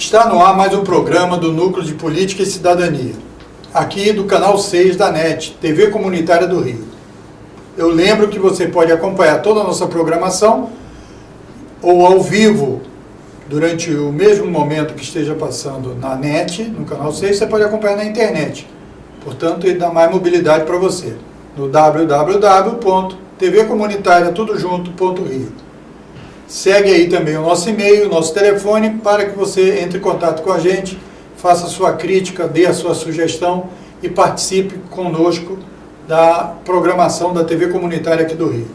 Está no ar mais um programa do Núcleo de Política e Cidadania, aqui do canal 6 da NET, TV Comunitária do Rio. Eu lembro que você pode acompanhar toda a nossa programação ou ao vivo, durante o mesmo momento que esteja passando na NET, no canal 6, você pode acompanhar na internet. Portanto, ele dá mais mobilidade para você, no www.tvcomunitariatudojunto.rio. Segue aí também o nosso e-mail, o nosso telefone, para que você entre em contato com a gente, faça a sua crítica, dê a sua sugestão e participe conosco da programação da TV Comunitária aqui do Rio.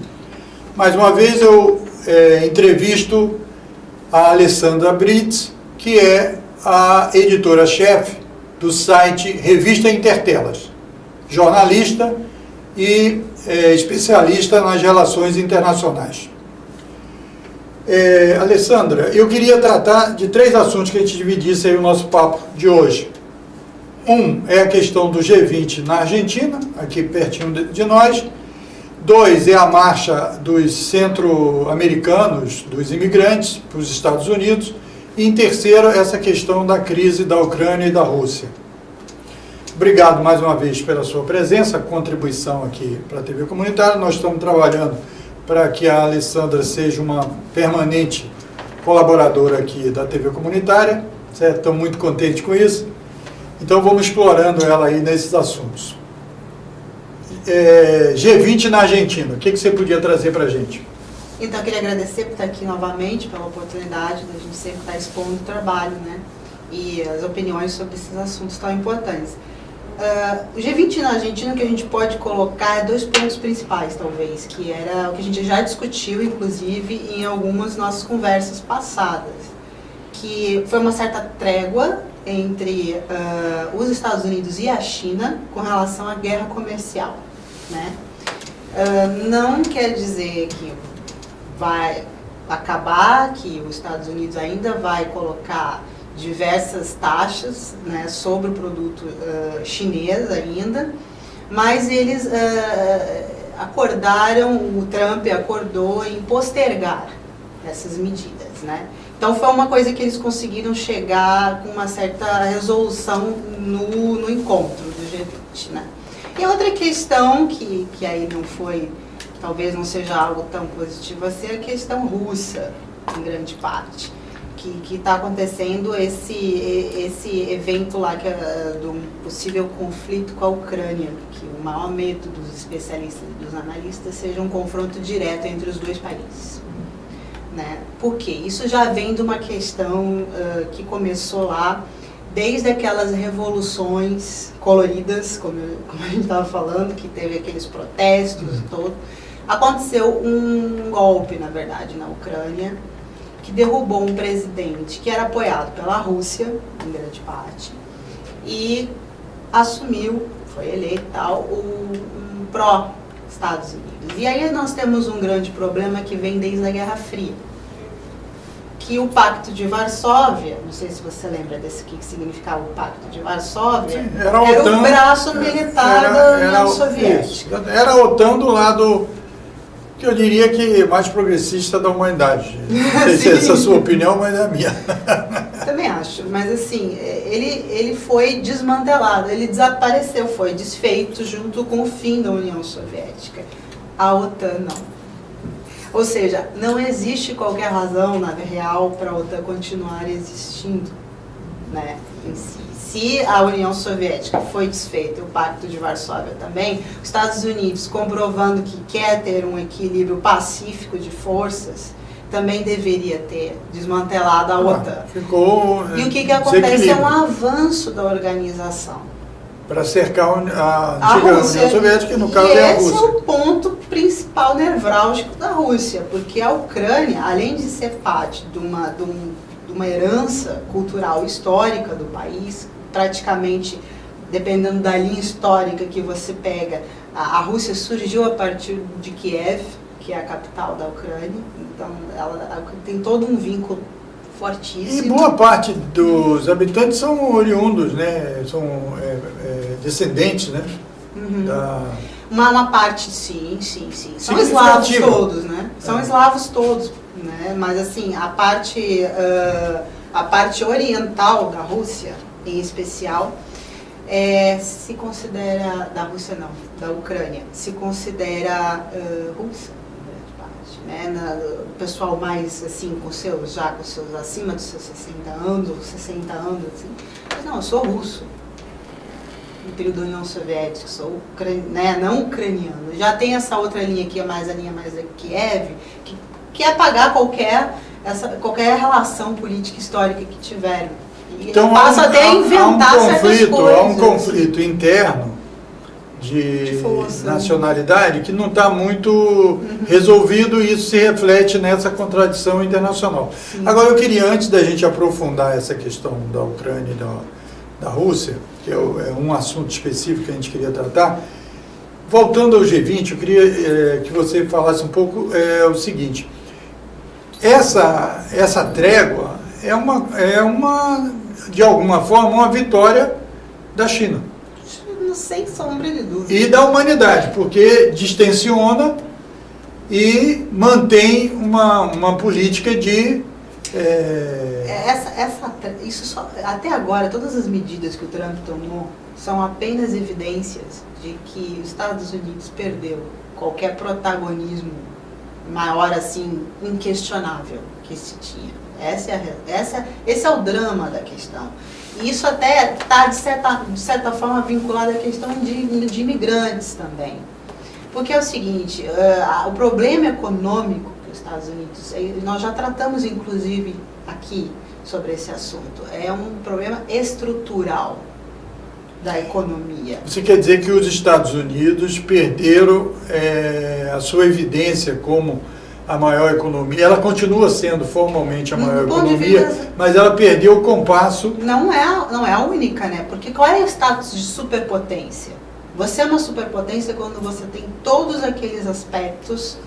Mais uma vez eu entrevisto a Alessandra Brits, que é a editora-chefe do site Revista Intertelas, jornalista e especialista nas relações internacionais. Alessandra, eu queria tratar de 3 assuntos que a gente dividisse aí o nosso papo de hoje. Um é a questão do G20 na Argentina, aqui pertinho de nós. 2 é a marcha dos centro-americanos, dos imigrantes, para os Estados Unidos. E em terceiro, essa questão da crise da Ucrânia e da Rússia. Obrigado mais uma vez pela sua presença, contribuição aqui para a TV Comunitária. Nós estamos trabalhando para que a Alessandra seja uma permanente colaboradora aqui da TV Comunitária, certo? Estou muito contente com isso. Então vamos explorando ela aí nesses assuntos. G20 na Argentina, o que você podia trazer para a gente? Então, eu queria agradecer por estar aqui novamente, pela oportunidade da gente sempre estar expondo o trabalho, né? E as opiniões sobre esses assuntos tão importantes. O G20 na Argentina, o que a gente pode colocar é 2 pontos principais, talvez, que era o que a gente já discutiu, inclusive, em algumas nossas conversas passadas, que foi uma certa trégua entre os Estados Unidos e a China com relação à guerra comercial, né? Não quer dizer que vai acabar, que os Estados Unidos ainda vai colocar diversas taxas, né, sobre o produto chinês ainda, mas eles acordaram, o Trump acordou em postergar essas medidas, né? Então foi uma coisa que eles conseguiram chegar com uma certa resolução no encontro do G20, né? E outra questão que aí não foi, talvez não seja algo tão positivo assim, é a questão russa, em grande parte, que está acontecendo esse evento lá do possível conflito com a Ucrânia, que o maior medo dos especialistas e dos analistas seja um confronto direto entre os 2 países. Né? Por quê? Isso já vem de uma questão que começou lá desde aquelas revoluções coloridas, como a gente estava falando, que teve aqueles protestos e todo. Aconteceu um golpe, na verdade, na Ucrânia, que derrubou um presidente que era apoiado pela Rússia, em grande parte, e assumiu, foi eleito tal, um pró-Estados Unidos. E aí nós temos um grande problema que vem desde a Guerra Fria, que o Pacto de Varsóvia, não sei se você lembra desse que significava o Pacto de Varsóvia, sim, era o braço militar da União Soviética. Era a OTAN do lado, que eu diria que mais progressista da humanidade. Não sei se é essa a sua opinião, mas é a minha. Também acho, mas assim, ele foi desmantelado, ele desapareceu, foi desfeito junto com o fim da União Soviética. A OTAN não. Ou seja, não existe qualquer razão, na real, para a OTAN continuar existindo, né, em si. Se a União Soviética foi desfeita, o Pacto de Varsóvia também, os Estados Unidos, comprovando que quer ter um equilíbrio pacífico de forças, também deveria ter desmantelado a OTAN. Ficou, e o que acontece é um avanço da organização. Para cercar a antiga União Soviética, que no caso é a Rússia. Esse é o ponto principal nevrálgico da Rússia, porque a Ucrânia, além de ser parte de uma herança cultural histórica do país, praticamente, dependendo da linha histórica que você pega, a Rússia surgiu a partir de Kiev, que é a capital da Ucrânia, então ela tem todo um vínculo fortíssimo. E boa parte dos habitantes são oriundos, né? São descendentes, né? Uhum. Da... Uma parte, sim. São eslavos todos, né? São eslavos todos, né? Mas assim, a parte a parte oriental da Rússia, em especial, se considera, da Rússia não, da Ucrânia, se considera russa, em grande parte, né? O pessoal mais assim, com seus acima dos seus 60 anos, assim, mas não, eu sou russo. No período da União Soviética, sou não ucraniano. Já tem essa outra linha aqui, a linha mais de Kiev, que quer apagar qualquer relação política histórica que tiveram. E então passa até a inventar certas coisas. Há um conflito interno de nacionalidade que não está muito resolvido, e isso se reflete nessa contradição internacional. Sim. Agora, eu queria, antes da gente aprofundar essa questão da Ucrânia e da Rússia, que é um assunto específico que a gente queria tratar, voltando ao G20, eu queria que você falasse um pouco o seguinte: essa trégua é de alguma forma, uma vitória da China. Sem sombra de dúvida. E da humanidade, porque distensiona e mantém uma política de... Até agora, todas as medidas que o Trump tomou são apenas evidências de que os Estados Unidos perdeu qualquer protagonismo maior, assim, inquestionável que se tinha. Esse é o drama da questão. E isso até está, de certa forma, vinculado à questão de imigrantes também. Porque é o seguinte, o problema econômico que os Estados Unidos... Nós já tratamos, inclusive, aqui sobre esse assunto. É um problema estrutural da economia. Você quer dizer que os Estados Unidos perderam a sua evidência como a maior economia? Ela continua sendo formalmente a maior economia, mas ela perdeu o compasso. Não é a única, né? Porque qual é o status de superpotência? Você é uma superpotência quando você tem todos aqueles aspectos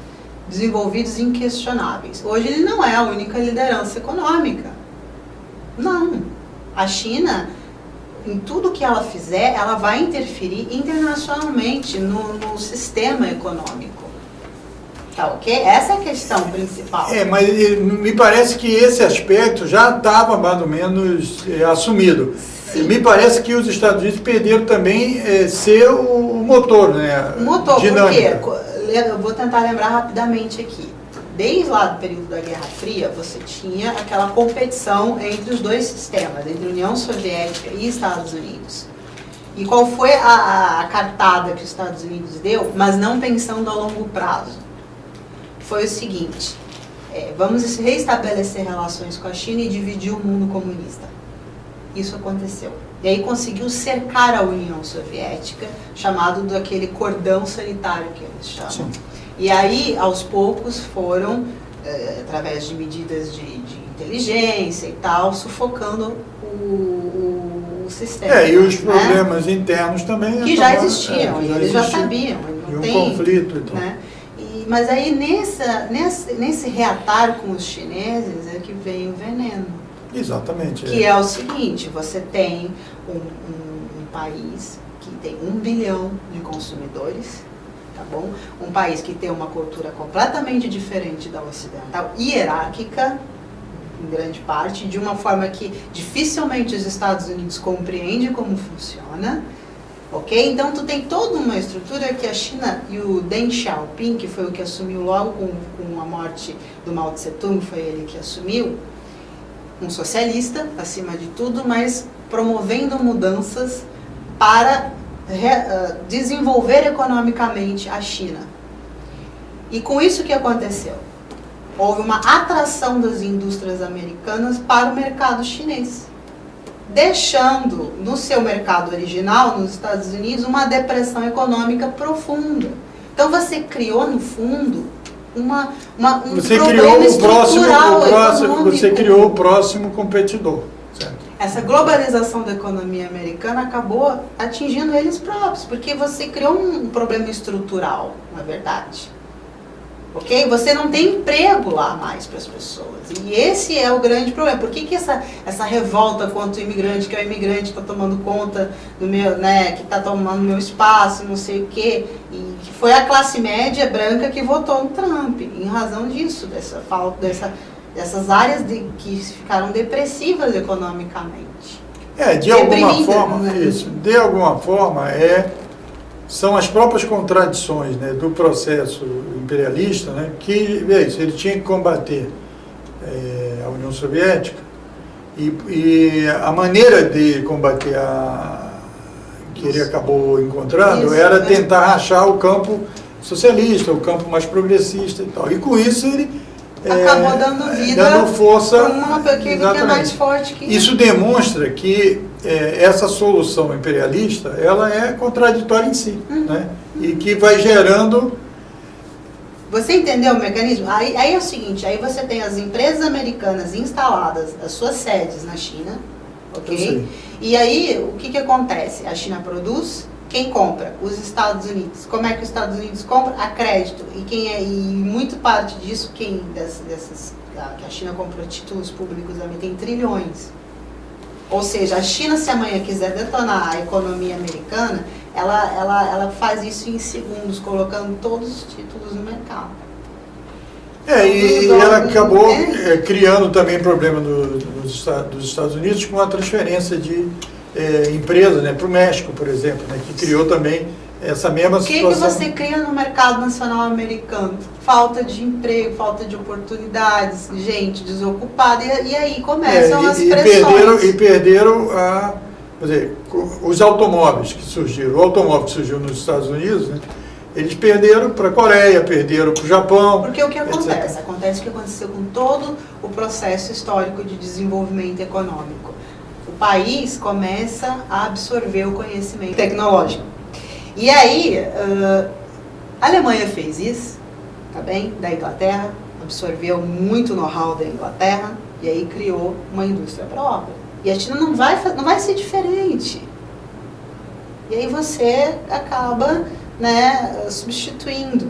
desenvolvidos inquestionáveis. Hoje ele não é a única liderança econômica. Não. A China, em tudo que ela fizer, ela vai interferir internacionalmente no sistema econômico. Tá, ok? Essa é a questão principal. Mas me parece que esse aspecto já estava mais ou menos assumido. Sim. Me parece que os Estados Unidos perderam também ser o motor, né? O motor, dinâmica. Porque eu vou tentar lembrar rapidamente aqui. Desde lá do período da Guerra Fria, você tinha aquela competição entre os dois sistemas, entre a União Soviética e Estados Unidos. E qual foi a cartada que os Estados Unidos deu, mas não pensando a longo prazo? Foi o seguinte: vamos reestabelecer relações com a China e dividir o mundo comunista. Isso aconteceu. E aí conseguiu cercar a União Soviética, chamado daquele cordão sanitário que eles chamam. Sim. E aí, aos poucos, foram, através de medidas de inteligência e tal, sufocando o sistema. E os problemas internos também. Que já existiam, eles já sabiam. Não tem conflito e tal. Né? Mas aí, nesse reatar com os chineses, é que vem o veneno. Exatamente. Que é o seguinte: você tem um país que tem 1 bilhão de consumidores, tá bom? Um país que tem uma cultura completamente diferente da ocidental, hierárquica, em grande parte, de uma forma que dificilmente os Estados Unidos compreendem como funciona. Ok? Então, tu tem toda uma estrutura que a China e o Deng Xiaoping, que foi o que assumiu logo com a morte do Mao Tse Tung, foi ele que assumiu, um socialista, acima de tudo, mas promovendo mudanças para desenvolver economicamente a China. E com isso o que aconteceu? Houve uma atração das indústrias americanas para o mercado chinês, deixando no seu mercado original, nos Estados Unidos, uma depressão econômica profunda. Então você criou, no fundo, você problema estrutural econômico. Você criou o próximo competidor. Certo? Essa globalização da economia americana acabou atingindo eles próprios, porque você criou um problema estrutural, na verdade. Ok? Você não tem emprego lá mais para as pessoas. E esse é o grande problema. Por que essa revolta contra o imigrante, que é o imigrante que está tomando conta do meu, né, que está tomando meu espaço, não sei o quê, e que foi a classe média branca que votou no Trump, em razão disso, dessa falta, dessas áreas que ficaram depressivas economicamente. De alguma forma, né? isso, de alguma forma, são as próprias contradições, né, do processo imperialista, né, que ele tinha que combater a União Soviética e a maneira de combater que ele acabou encontrando Isso, era né? tentar rachar o campo socialista, o campo mais progressista e tal. E com isso ele acabou dando vida dando força para uma que é mais forte que isso. Demonstra que essa solução imperialista ela é contraditória em si, né? E que vai gerando. Você entendeu o mecanismo? Aí é o seguinte, aí você tem as empresas americanas instaladas, as suas sedes na China, ok? E aí, o que acontece? A China produz, quem compra? Os Estados Unidos. Como é que os Estados Unidos compram? A crédito. E muito parte disso, que a China comprou títulos públicos também, tem trilhões. Ou seja, a China, se amanhã quiser detonar a economia americana, ela faz isso em segundos, colocando todos os títulos no mercado. E ela acabou criando também problema dos Estados Unidos com a transferência de empresas, né, para o México, por exemplo, né, que criou também essa mesma situação. O que você cria no mercado nacional americano? Falta de emprego, falta de oportunidades, gente desocupada, e aí começam as pressões. E perderam quer dizer, os automóveis que surgiram. O automóvel que surgiu nos Estados Unidos, né, eles perderam para a Coreia, perderam para o Japão. Porque o que acontece? Etc. Acontece o que aconteceu com todo o processo histórico de desenvolvimento econômico. O país começa a absorver o conhecimento tecnológico. E aí, a Alemanha fez isso, tá bem? Da Inglaterra, absorveu muito know-how da Inglaterra e aí criou uma indústria própria. E a China não vai ser diferente. E aí você acaba, né, substituindo.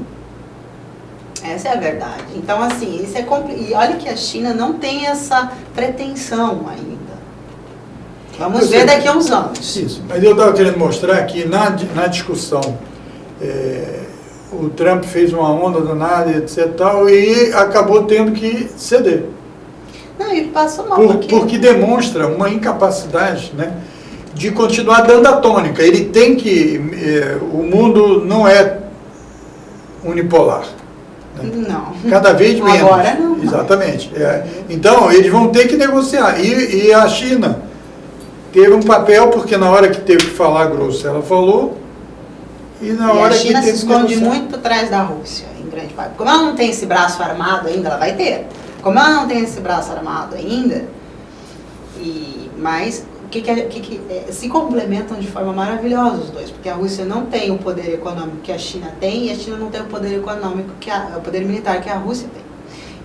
Essa é a verdade. Então, assim, isso e olha que a China não tem essa pretensão ainda. Vamos ver daqui a uns anos. Isso, mas eu estava querendo mostrar que na discussão o Trump fez uma onda danada, etc. Tal, e acabou tendo que ceder. Não, ele passou mal. Porque demonstra uma incapacidade, né, de continuar dando a tônica. Ele tem que... o mundo não é unipolar. Né? Não. Cada vez menos. Agora não. Exatamente. Então, eles vão ter que negociar. E a China teve um papel, porque na hora que teve que falar grosso, ela falou. E na hora que teve que negociar. A China se esconde muito por trás da Rússia, em grande parte. Como ela não tem esse braço armado ainda, ela vai ter. Como ela não tem esse braço armado ainda, mas se complementam de forma maravilhosa os dois, porque a Rússia não tem o poder econômico que a China tem e a China não tem o poder econômico o poder militar que a Rússia tem.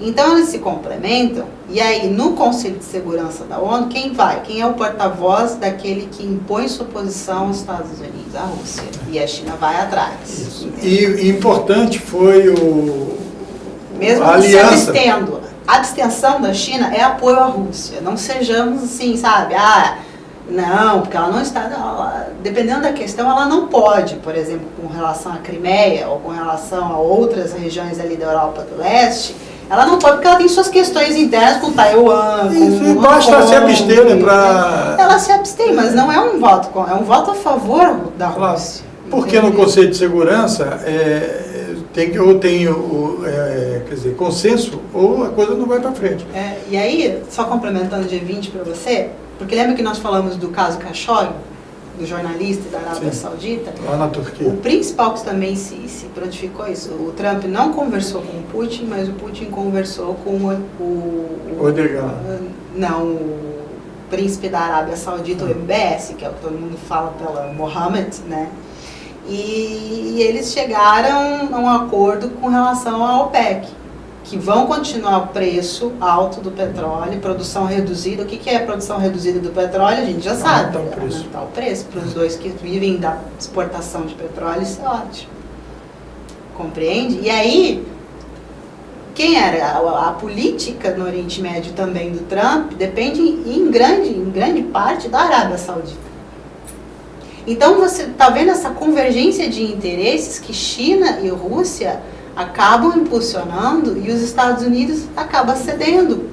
Então eles se complementam e aí no Conselho de Segurança da ONU, quem vai? Quem é o porta-voz daquele que impõe sua posição aos Estados Unidos? A Rússia. E a China vai atrás. E importante foi mesmo a aliança. A abstenção da China é apoio à Rússia. Não sejamos assim, sabe? Não, porque ela não está... dependendo da questão, ela não pode, por exemplo, com relação à Crimeia ou com relação a outras regiões ali da Europa do Leste, ela não pode porque ela tem suas questões internas com Taiwan, com basta se abster, né, para... Ela se abstém, mas não é um voto, é um voto a favor da Rússia. Porque no Conselho de Segurança tem quer dizer, consenso ou a coisa não vai para frente. E aí, só complementando o G20 para você, porque lembra que nós falamos do caso Khashoggi, do jornalista da Arábia Saudita? Lá na Turquia. O principal que também se prontificou isso, o Trump não conversou com o Putin, mas o Putin conversou com o príncipe da Arábia Saudita, o MBS, que é o que todo mundo fala pela Mohammed, né? E eles chegaram a um acordo com relação à OPEC, que vão continuar o preço alto do petróleo, produção reduzida. O que é a produção reduzida do petróleo? A gente já sabe. Aumentar o preço. Para os dois que vivem da exportação de petróleo, isso é ótimo. Compreende? E aí, quem era? A política no Oriente Médio também do Trump depende em grande parte da Arábia Saudita. Então você está vendo essa convergência de interesses que China e Rússia acabam impulsionando e os Estados Unidos acabam cedendo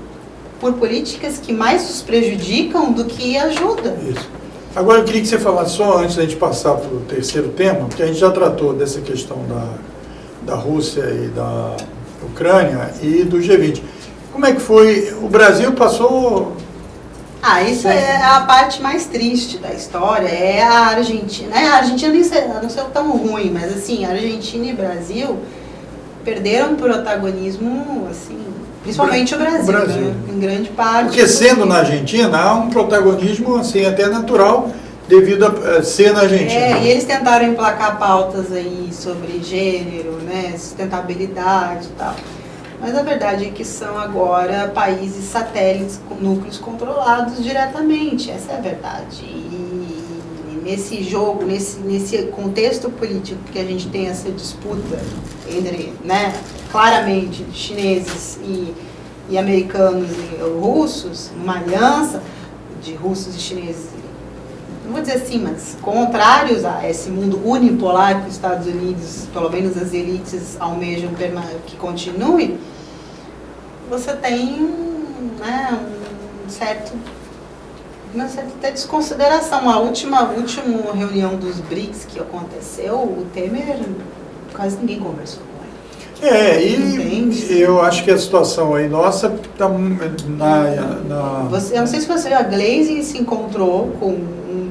por políticas que mais os prejudicam do que ajudam. Isso. Agora eu queria que você falasse só antes da gente passar para o terceiro tema, porque a gente já tratou dessa questão da Rússia e da Ucrânia e do G20. Como é que foi? O Brasil passou... Isso é a parte mais triste da história, é a Argentina. A Argentina não saiu tão ruim, mas assim, a Argentina e o Brasil perderam protagonismo, assim, principalmente o Brasil. Né? Em grande parte. Porque sendo na Argentina, há um protagonismo assim, até natural, devido a ser na Argentina. E eles tentaram emplacar pautas aí sobre gênero, né, sustentabilidade e tal. Mas a verdade é que são agora países satélites com núcleos controlados diretamente, essa é a verdade. E nesse jogo, nesse contexto político que a gente tem essa disputa entre, né, claramente, chineses e americanos e russos, uma aliança de russos e chineses, não vou dizer assim, mas contrários a esse mundo unipolar que os Estados Unidos, pelo menos as elites, almejam que continue, você tem, né, uma certa até desconsideração. A última reunião dos BRICS que aconteceu, o Temer, quase ninguém conversou com ele. E eu acho que a situação aí nossa está eu não sei se você viu, a Glaze se encontrou com um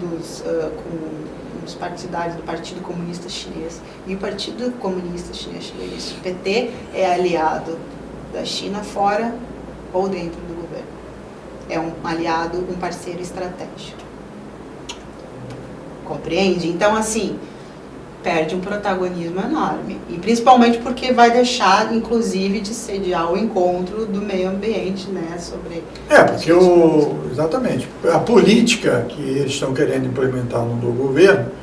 dos partidários do Partido Comunista Chinês, e o Partido Comunista Chinês, o PT, é aliado da China fora ou dentro do governo. É um aliado, um parceiro estratégico. Compreende? Então, assim, perde um protagonismo enorme. E principalmente porque vai deixar, inclusive, de sediar o encontro do meio ambiente, né? Sobre... porque exatamente. A política que eles estão querendo implementar no governo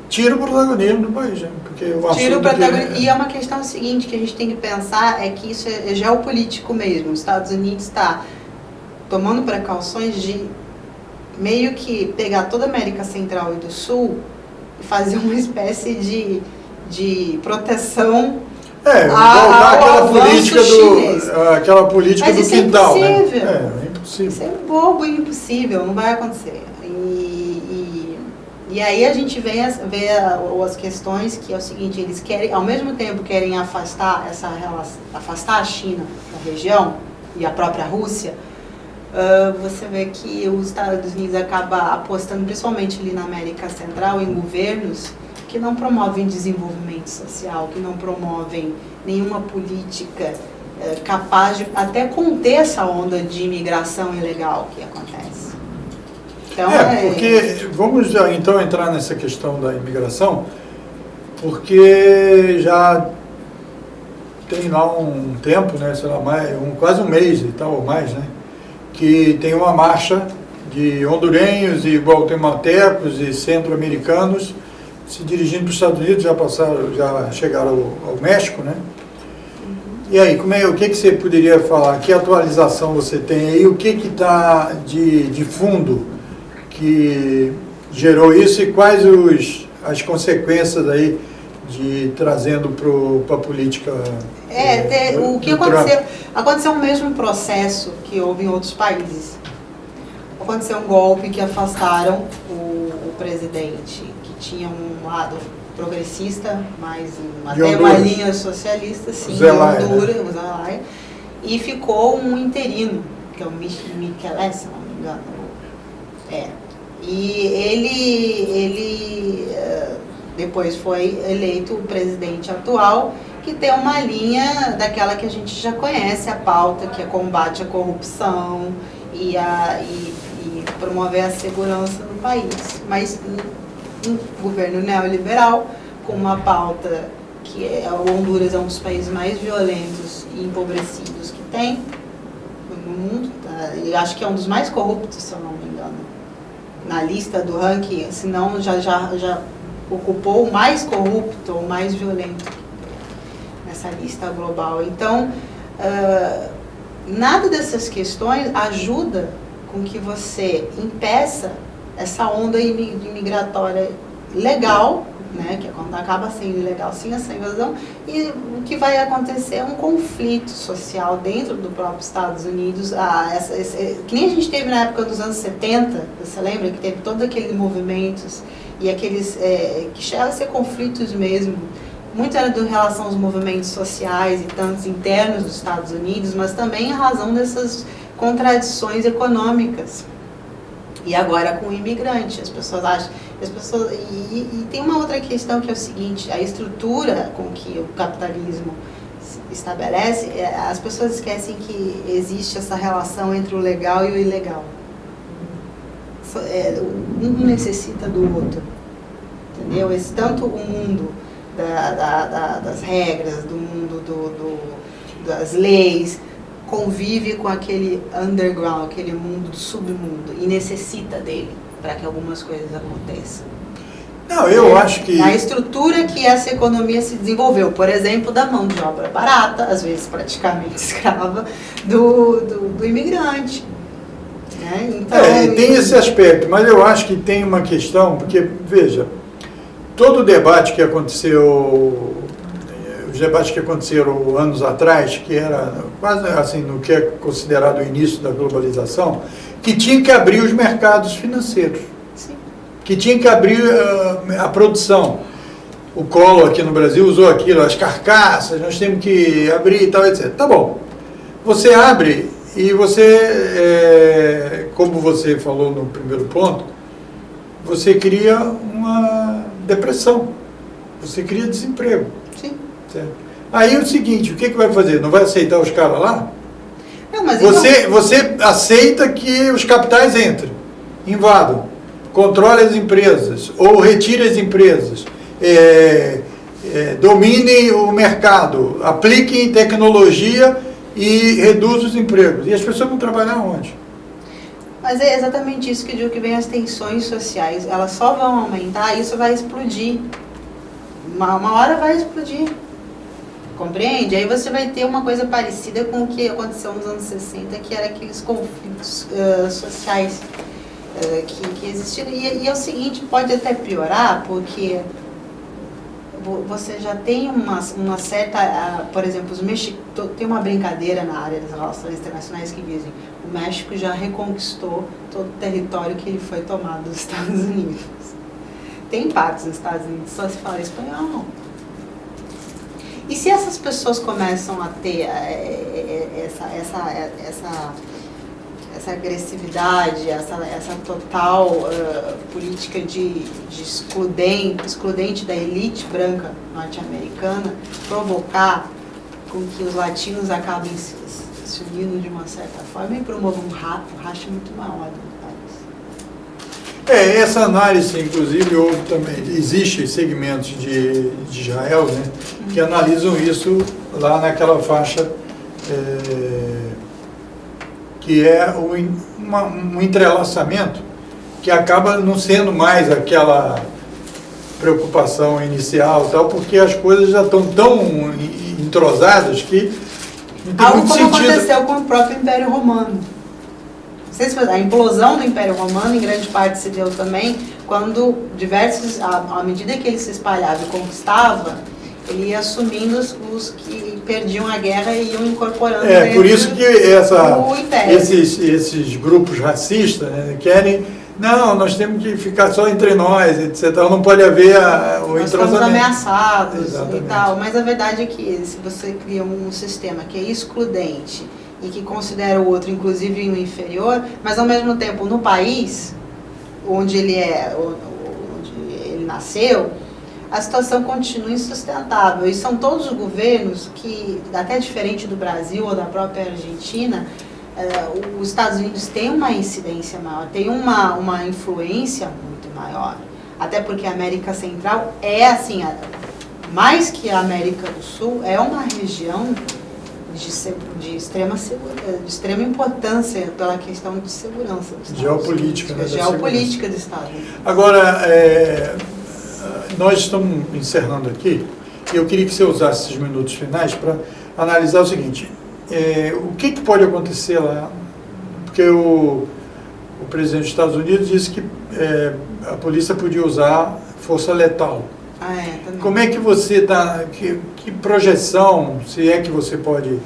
tira o protagonismo do país, né? Porque tira o protagonismo. E é uma questão seguinte que a gente tem que pensar, é que isso é geopolítico mesmo. Os Estados Unidos está tomando precauções de meio que pegar toda a América Central e do Sul e fazer uma espécie de proteção voltar àquela política mas do isso quintal. É impossível. Né? É impossível. Isso é bobo e impossível, não vai acontecer. E aí a gente vê as questões que é o seguinte, eles querem, ao mesmo tempo querem afastar a China da região e a própria Rússia. Você vê que os Estados Unidos acaba apostando principalmente ali na América Central em governos que não promovem desenvolvimento social, que não promovem nenhuma política capaz de até conter essa onda de imigração ilegal que acontece. Então, porque vamos então entrar nessa questão da imigração, porque já tem lá um tempo, né, sei lá, quase um mês e tal, ou mais, né, que tem uma marcha de hondurenhos e guatemaltecos e centro-americanos se dirigindo para os Estados Unidos, já chegaram ao México, né? E aí, o que você poderia falar? Que atualização você tem aí? O que está de fundo que gerou isso e quais as consequências aí de trazendo para a política? O que aconteceu o mesmo processo que houve em outros países. Aconteceu um golpe que afastaram o presidente, que tinha um lado progressista, mas até uma linha socialista, sim, Zelaya, Honduras, né? Zelaya, e ficou um interino, que é o Micheletti, se não me engano. E ele depois foi eleito o presidente atual, que tem uma linha daquela que a gente já conhece, a pauta que é combate à corrupção e promover a segurança no país. Mas um governo neoliberal, com uma pauta que o Honduras é um dos países mais violentos e empobrecidos que tem no mundo, e acho que é um dos mais corruptos, se eu não me engano, na lista do ranking, senão já ocupou o mais corrupto, o mais violento nessa lista global. Então, nada dessas questões ajuda com que você impeça essa onda imigratória legal, né, que acaba sendo ilegal sim essa invasão, e o que vai acontecer é um conflito social dentro do próprio Estados Unidos, que nem a gente teve na época dos anos 70, você lembra que teve todos aqueles movimentos e aqueles que chegaram a ser conflitos mesmo, muito era em relação aos movimentos sociais e tantos internos dos Estados Unidos, mas também em razão dessas contradições econômicas. E agora com o imigrante, as pessoas acham, e tem uma outra questão que é o seguinte, a estrutura com que o capitalismo estabelece, as pessoas esquecem que existe essa relação entre o legal e o ilegal. Um necessita do outro, entendeu? Tanto o mundo das regras, do mundo das leis, convive com aquele underground, aquele mundo do submundo, e necessita dele para que algumas coisas aconteçam. Não, eu acho que... A estrutura que essa economia se desenvolveu, por exemplo, da mão de obra barata, às vezes praticamente escrava, do imigrante. Né? Então, tem esse aspecto, mas eu acho que tem uma questão, porque, veja, todo o debate que aconteceu, os debates que aconteceram anos atrás, que era quase assim, no que é considerado o início da globalização, que tinha que abrir os mercados financeiros, sim, que tinha que abrir a produção. O Collor aqui no Brasil usou aquilo, as carcaças, nós temos que abrir e tal, etc. Tá bom, você abre e você, como você falou no primeiro ponto, você cria uma depressão, você cria desemprego. sim. Certo. Aí é o seguinte, o que vai fazer? Não vai aceitar os caras lá? Não, mas Você aceita que os capitais entrem, invadam, controlem as empresas, ou retirem as empresas, dominem o mercado, apliquem tecnologia e reduzam os empregos. E as pessoas vão trabalhar onde? Mas é exatamente isso que eu digo, que vem as tensões sociais, elas só vão aumentar, isso vai explodir. Uma hora vai explodir. Compreende? Aí você vai ter uma coisa parecida com o que aconteceu nos anos 60, que era aqueles conflitos sociais que existiram. E é o seguinte, pode até piorar, porque você já tem uma certa... por exemplo, tem uma brincadeira na área das relações internacionais que dizem o México já reconquistou todo o território que ele foi tomado dos Estados Unidos. Tem partes dos Estados Unidos só se fala espanhol. E se essas pessoas começam a ter essa agressividade, essa total política de excludente da elite branca norte-americana, provocar com que os latinos acabem se unindo de uma certa forma e promovam um racha muito maior do país. Essa análise, inclusive, houve também, existem segmentos de Israel, né, que analisam isso lá naquela faixa que é um entrelaçamento que acaba não sendo mais aquela preocupação inicial, tal, porque as coisas já estão tão entrosadas que não tem algo muito como sentido. aconteceu com o próprio Império Romano. A implosão do Império Romano, em grande parte, se deu também quando à medida que ele se espalhava e conquistava, ele ia assumindo os que perdiam a guerra e iam incorporando dentro por isso que do Império. esses grupos racistas, né, querem, não, nós temos que ficar só entre nós, etc. Não pode haver o nós entrosamento. estamos ameaçados. Exatamente. E tal, mas a verdade é que se você cria um sistema que é excludente e que considera o outro, inclusive, um inferior, mas ao mesmo tempo no país onde ele nasceu, a situação continua insustentável. E são todos os governos que, até diferente do Brasil ou da própria Argentina, os Estados Unidos têm uma incidência maior, tem uma influência muito maior. Até porque a América Central é, assim, mais que a América do Sul, é uma região de extrema importância pela questão de segurança dos Estados Geopolítica, Unidos, né, da geopolítica dos Estados Unidos. Agora, nós estamos encerrando aqui, e eu queria que você usasse esses minutos finais para analisar o seguinte, o que pode acontecer lá, porque o presidente dos Estados Unidos disse que a polícia podia usar força letal. Também. Como é que você está, que projeção, se é que você pode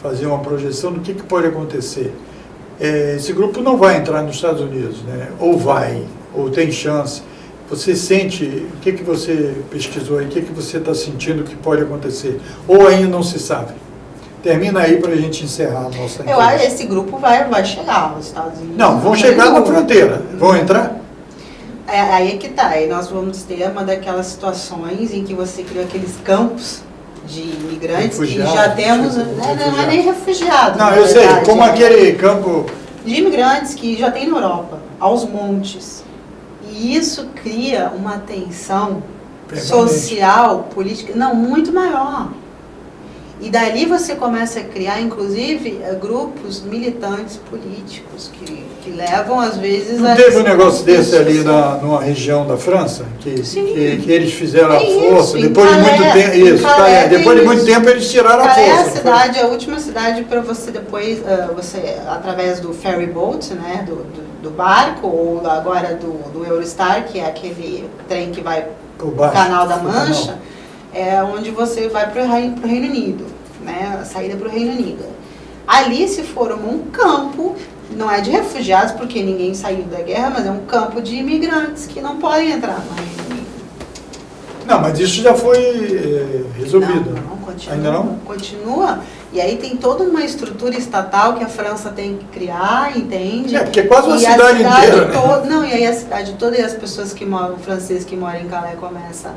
fazer uma projeção do que pode acontecer? Esse grupo não vai entrar nos Estados Unidos, né? Ou vai, ou tem chance. Você sente, o que você pesquisou aí, o que você está sentindo que pode acontecer? Ou ainda não se sabe? Termina aí para a gente encerrar a nossa entrevista. Eu acho que esse grupo vai chegar aos Estados Unidos. Não, vão chegar na fronteira. Vão entrar? Aí é que tá. Aí nós vamos ter uma daquelas situações em que você criou aqueles campos de imigrantes que já temos... Não é nem refugiados. Não, eu sei, como aquele campo... De imigrantes que já tem na Europa, aos montes. E isso cria uma tensão social, política, muito maior. E dali você começa a criar, inclusive, grupos militantes políticos que levam, às vezes... Não teve um negócio desse ali numa região da França? Que eles fizeram a força, depois de muito tempo... Isso, depois de muito tempo eles tiraram a força. A última cidade para você depois, através do ferry boat, né, do barco, ou agora do Eurostar, que é aquele trem que vai para o Canal da Mancha, onde você vai para o Reino Unido, né, a saída para o Reino Unido. Ali se formou um campo, não é de refugiados, porque ninguém saiu da guerra, mas é um campo de imigrantes que não podem entrar no Reino Unido. Não, mas isso já foi resolvido. Não, continua. Ainda não? Continua. E aí tem toda uma estrutura estatal que a França tem que criar, entende? Porque é quase uma cidade inteira, né? Não, e aí a cidade toda e as pessoas que moram, franceses que moram em Calais começam,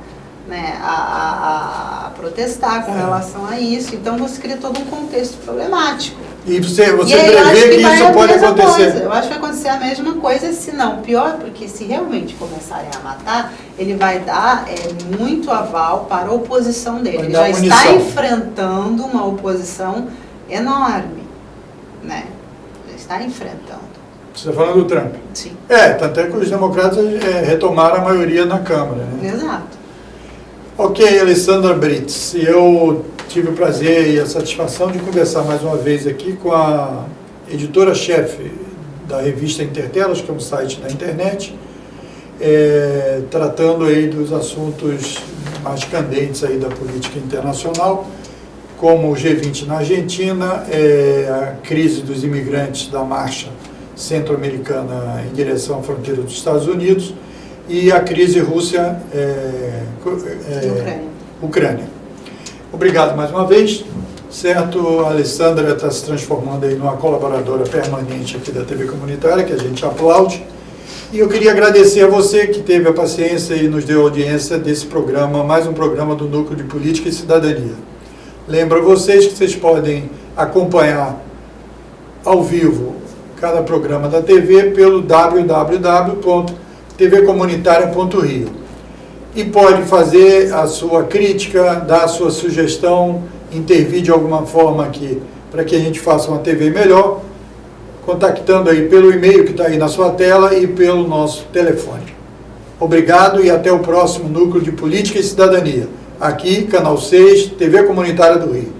né, a protestar com relação a isso. Então você cria todo um contexto problemático. E você prevê que isso pode acontecer? Eu acho que vai acontecer a mesma coisa, se não pior, porque se realmente começarem a matar, ele vai dar muito aval para a oposição dele. Ele já está enfrentando uma oposição enorme, né? Já está enfrentando. Você está falando do Trump? Sim. Tanto é que os democratas retomaram a maioria na Câmara, né? Exato. Ok, Alessandra Brits, eu tive o prazer e a satisfação de conversar mais uma vez aqui com a editora-chefe da revista Intertelas, que é um site da internet, tratando aí dos assuntos mais candentes aí da política internacional, como o G20 na Argentina, a crise dos imigrantes da marcha centro-americana em direção à fronteira dos Estados Unidos e a crise Rússia-Ucrânia. Obrigado mais uma vez. Certo, a Alessandra está se transformando aí numa colaboradora permanente aqui da TV Comunitária, que a gente aplaude. E eu queria agradecer a você que teve a paciência e nos deu audiência desse programa, mais um programa do Núcleo de Política e Cidadania. Lembro a vocês que vocês podem acompanhar ao vivo cada programa da TV pelo www.tvcomunitaria.rio. E pode fazer a sua crítica, dar a sua sugestão, intervir de alguma forma aqui para que a gente faça uma TV melhor, contactando aí pelo e-mail que está aí na sua tela e pelo nosso telefone. Obrigado e até o próximo Núcleo de Política e Cidadania. Aqui, Canal 6, TV Comunitária do Rio.